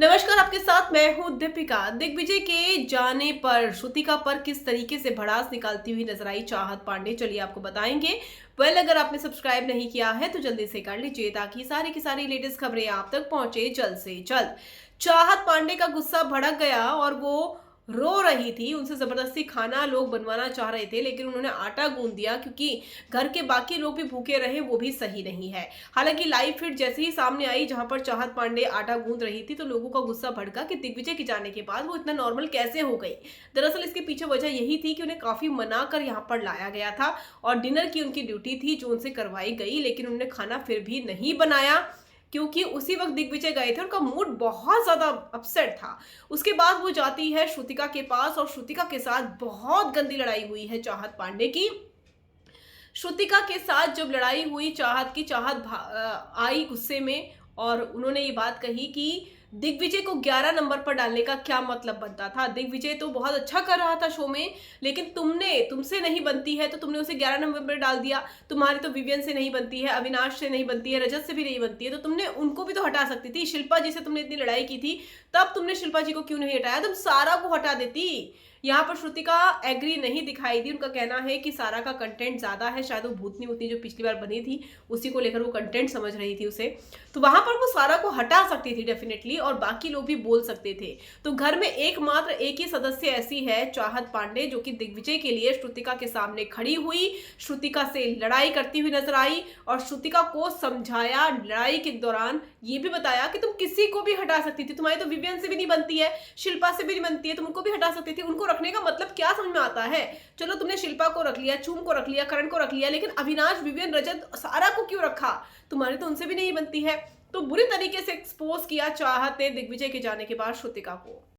नमस्कार, आपके साथ मैं हूं दीपिका। दिग्विजय के जाने पर श्रुतिका पर किस तरीके से भड़ास निकालती हुई नजर आई चाहत पांडे, चलिए आपको बताएंगे। अगर आपने सब्सक्राइब नहीं किया है तो जल्दी से कर लीजिए ताकि सारी की सारी लेटेस्ट खबरें आप तक पहुंचे जल्द से जल्द। चाहत पांडे का गुस्सा भड़क गया और वो रो रही थी। उनसे जबरदस्ती खाना लोग बनवाना चाह रहे थे, लेकिन उन्होंने आटा गूंद दिया क्योंकि घर के बाकी लोग भी भूखे रहे, वो भी सही नहीं है। हालांकि लाइव फीड जैसे ही सामने आई जहां पर चाहत पांडे आटा गूंद रही थी तो लोगों का गुस्सा भड़का कि दिग्विजय के जाने के बाद वो इतना नॉर्मल कैसे हो गई। दरअसल इसके पीछे वजह यही थी कि उन्हें काफी मना कर यहाँ पर लाया गया था और डिनर की उनकी ड्यूटी थी जो उनसे करवाई गई, लेकिन उन्होंने खाना फिर भी नहीं बनाया क्योंकि उसी वक्त दिग्विजय गए थे। उनका मूड बहुत ज्यादा अपसेट था। उसके बाद वो जाती है श्रुतिका के पास और श्रुतिका के साथ बहुत गंदी लड़ाई हुई है चाहत पांडे की। श्रुतिका के साथ जब लड़ाई हुई, चाहत आई गुस्से में और उन्होंने ये बात कही कि दिग्विजय को 11 नंबर पर डालने का क्या मतलब बनता था। दिग्विजय तो बहुत अच्छा कर रहा था शो में, लेकिन तुमसे नहीं बनती है तो तुमने उसे 11 नंबर पर डाल दिया। तुम्हारी तो विवियन से नहीं बनती है, अविनाश से नहीं बनती है, रजत से भी नहीं बनती है, तो तुमने उनको भी तो हटा सकती थी। शिल्पा जी से तुमने इतनी लड़ाई की थी, तब तुमने शिल्पा जी को क्यों नहीं हटाया? तुम सारा को हटा देती। यहाँ पर श्रुतिका एग्री नहीं दिखाई दी। उनका कहना है कि सारा का कंटेंट ज्यादा है, शायद वो भूतनी उतनी जो पिछली बार बनी थी उसी को लेकर वो कंटेंट समझ रही थी उसे, तो वहां पर वो सारा को हटा सकती थी डेफिनेटली, और बाकी लोग भी बोल सकते थे। तो घर में एकमात्र एक ही सदस्य ऐसी है चाहत पांडे, जो कि दिग्विजय के लिए श्रुतिका के सामने खड़ी हुई, श्रुतिका से लड़ाई करती हुई नजर आई और श्रुतिका को समझाया। लड़ाई के दौरान ये भी बताया कि तुम किसी को भी हटा सकती थी, तुम्हारी तो विवियन से भी नहीं बनती है, शिल्पा से भी नहीं बनती है, तुम उनको भी हटा सकती थी। उनको रखने का मतलब क्या समझ में आता है? चलो तुमने शिल्पा को रख लिया, चूम को रख लिया, करण को रख लिया, लेकिन अविनाश, विवियन, रजत, सारा को क्यों रखा? तुम्हारी तो उनसे भी नहीं बनती है। तो बुरी तरीके से एक्सपोज किया चाहत ने दिग्विजय के जाने के बाद श्रुतिका को।